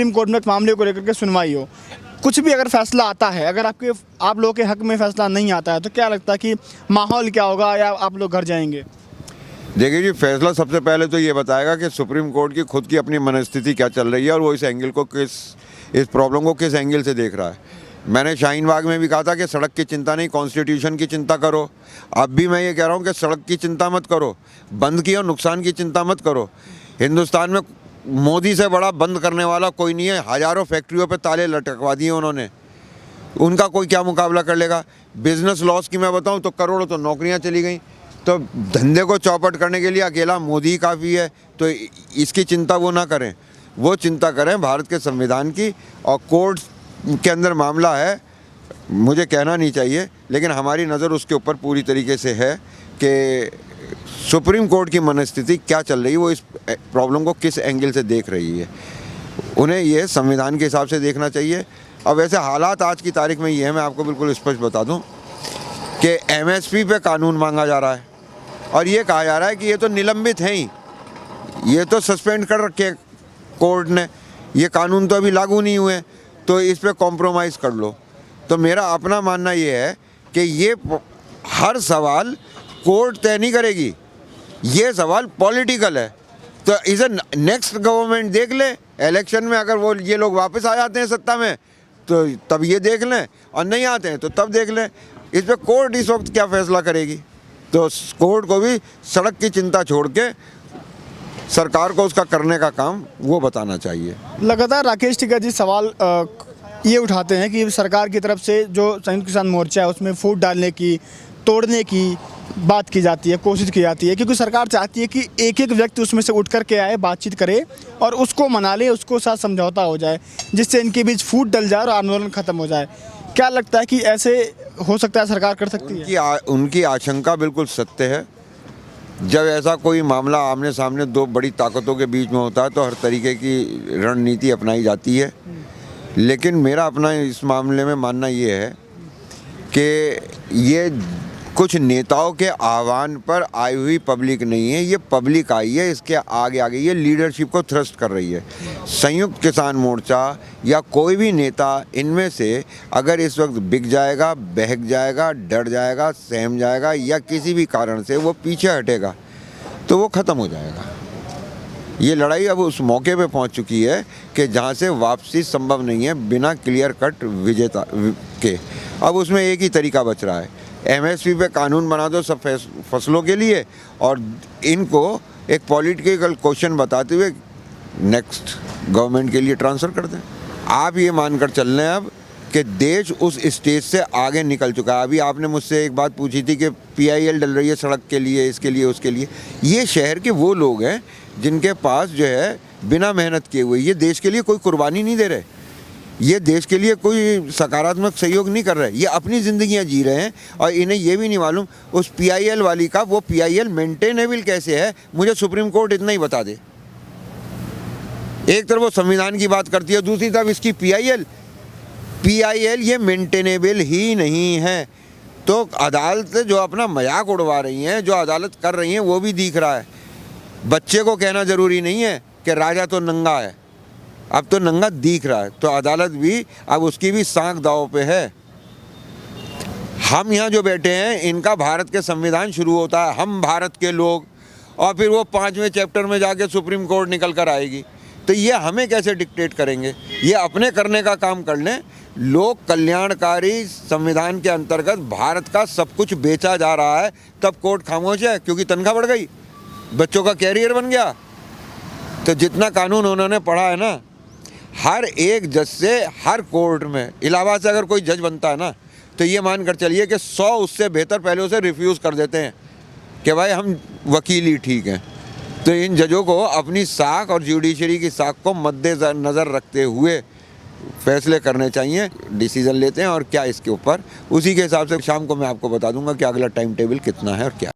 Supreme court में एक मामले को लेकर के सुनवाई हो, कुछ भी अगर फैसला आता है, अगर आप लोगों के हक में फैसला नहीं आता है, तो क्या लगता है कि माहौल क्या होगा या आप लोग घर जाएंगे? देखिए जी, फैसला सबसे पहले तो ये बताएगा कि सुप्रीम कोर्ट की खुद की अपनी मनस्थिति क्या चल रही है और वो इस प्रॉब्लम को किस एंगल से देख रहा है। मैंने शाहीन बाग में भी कहा था कि सड़क की चिंता नहीं, कॉन्स्टिट्यूशन की चिंता करो। अब भी मैं ये कह रहा हूँ कि सड़क की चिंता मत करो, बंद की और नुकसान की चिंता मत करो। हिंदुस्तान में मोदी से बड़ा बंद करने वाला कोई नहीं है। हज़ारों फैक्ट्रियों पे ताले लटकवा दिए उन्होंने, उनका कोई क्या मुकाबला कर लेगा। बिजनेस लॉस की मैं बताऊं तो करोड़ों तो नौकरियां चली गई। तो धंधे को चौपट करने के लिए अकेला मोदी ही काफ़ी है, तो इसकी चिंता वो ना करें। वो चिंता करें भारत के संविधान की। और कोर्ट के अंदर मामला है, मुझे कहना नहीं चाहिए, लेकिन हमारी नज़र उसके ऊपर पूरी तरीके से है कि सुप्रीम कोर्ट की मनस्थिति क्या चल रही है, वो इस प्रॉब्लम को किस एंगल से देख रही है। उन्हें ये संविधान के हिसाब से देखना चाहिए। अब वैसे हालात आज की तारीख में ये है, मैं आपको बिल्कुल स्पष्ट बता दूं कि MSP पे कानून मांगा जा रहा है और ये कहा जा रहा है कि ये तो निलंबित हैं ही, ये तो सस्पेंड कर रखे कोर्ट ने, ये कानून तो अभी लागू नहीं हुए, तो इस पे कॉम्प्रोमाइज़ कर लो। तो मेरा अपना मानना ये है कि ये हर सवाल कोर्ट तय नहीं करेगी, ये सवाल पॉलिटिकल है। तो इसे नेक्स्ट गवर्नमेंट देख ले, इलेक्शन में अगर वो ये लोग वापस आ जाते हैं सत्ता में तो तब ये देख लें, और नहीं आते हैं तो तब देख लें। इस पर कोर्ट इस वक्त क्या फैसला करेगी। तो कोर्ट को भी सड़क की चिंता छोड़ के सरकार को उसका करने का काम वो बताना चाहिए। लगातार राकेश टिकैत जी सवाल ये उठाते हैं कि सरकार की तरफ से जो संयुक्त किसान मोर्चा है उसमें फूट डालने की, तोड़ने की बात की जाती है, कोशिश की जाती है, क्योंकि सरकार चाहती है कि एक एक व्यक्ति उसमें से उठ कर के आए, बातचीत करे और उसको मना ले, उसको साथ समझौता हो जाए, जिससे इनके बीच फूट डल जाए और आंदोलन खत्म हो जाए। क्या लगता है कि ऐसे हो सकता है, सरकार कर सकती है? उनकी आशंका बिल्कुल सत्य है। जब ऐसा कोई मामला आमने सामने दो बड़ी ताकतों के बीच में होता है तो हर तरीके की रणनीति अपनाई जाती है, लेकिन मेरा अपना इस मामले में मानना ये है कि ये कुछ नेताओं के आह्वान पर आई हुई पब्लिक नहीं है, ये पब्लिक आई है, इसके आगे ये लीडरशिप को थ्रस्ट कर रही है। संयुक्त किसान मोर्चा या कोई भी नेता इनमें से अगर इस वक्त बिक जाएगा, बहक जाएगा, डर जाएगा, सहम जाएगा या किसी भी कारण से वो पीछे हटेगा तो वो ख़त्म हो जाएगा। ये लड़ाई अब उस मौके पे पहुंच चुकी है कि जहां से वापसी संभव नहीं है बिना क्लियर कट विजेता के। अब उसमें एक ही तरीका बच रहा है, MSP पे कानून बना दो सब फसलों के लिए और इनको एक पॉलिटिकल क्वेश्चन बताते हुए नेक्स्ट गवर्नमेंट के लिए ट्रांसफ़र कर दें। आप ये मानकर चल रहे हैं अब कि देश उस स्टेज से आगे निकल चुका है। अभी आपने मुझसे एक बात पूछी थी कि PIL डल रही है सड़क के लिए, इसके लिए, उसके लिए। ये शहर के वो लोग हैं जिनके पास जो है बिना मेहनत किए हुए ये देश के लिए कोई कुर्बानी नहीं दे रहे, ये देश के लिए कोई सकारात्मक सहयोग नहीं कर रहे, ये अपनी ज़िंदगियां जी रहे हैं और इन्हें ये भी नहीं मालूम उस PIL वाली का वो PIL मेंटेनेबल कैसे है। मुझे सुप्रीम कोर्ट इतना ही बता दे। एक तरफ वो संविधान की बात करती है, दूसरी तरफ इसकी PIL ये मेंटेनेबल ही नहीं है। तो अदालत जो अपना मजाक उड़वा रही हैं, जो अदालत कर रही हैं, वो भी दिख रहा है। बच्चे को कहना ज़रूरी नहीं है कि राजा तो नंगा है, अब तो नंगा दिख रहा है। तो अदालत भी अब उसकी भी सांख दांव पे है। हम यहाँ जो बैठे हैं इनका भारत के संविधान शुरू होता है, हम भारत के लोग, और फिर वो 5वें चैप्टर में जाके सुप्रीम कोर्ट निकल कर आएगी। तो ये हमें कैसे डिक्टेट करेंगे। ये अपने करने का काम कर लें। लोक कल्याणकारी संविधान के अंतर्गत भारत का सब कुछ बेचा जा रहा है, तब कोर्ट खामोश है क्योंकि तनख्वाह बढ़ गई, बच्चों का कैरियर बन गया। तो जितना कानून उन्होंने पढ़ा है ना, हर एक जज से हर कोर्ट में, इलाहाबाद से अगर कोई जज बनता है ना तो ये मान कर चलिए कि 100 उससे बेहतर पहले उसे रिफ्यूज़ कर देते हैं कि भाई हम वकील ही ठीक हैं। तो इन जजों को अपनी साख और जुडिशरी की साख को मद्देनज़र रखते हुए फैसले करने चाहिए, डिसीज़न लेते हैं और क्या इसके ऊपर, उसी के हिसाब से शाम को मैं आपको बता दूंगा कि अगला टाइम टेबल कितना है और क्या।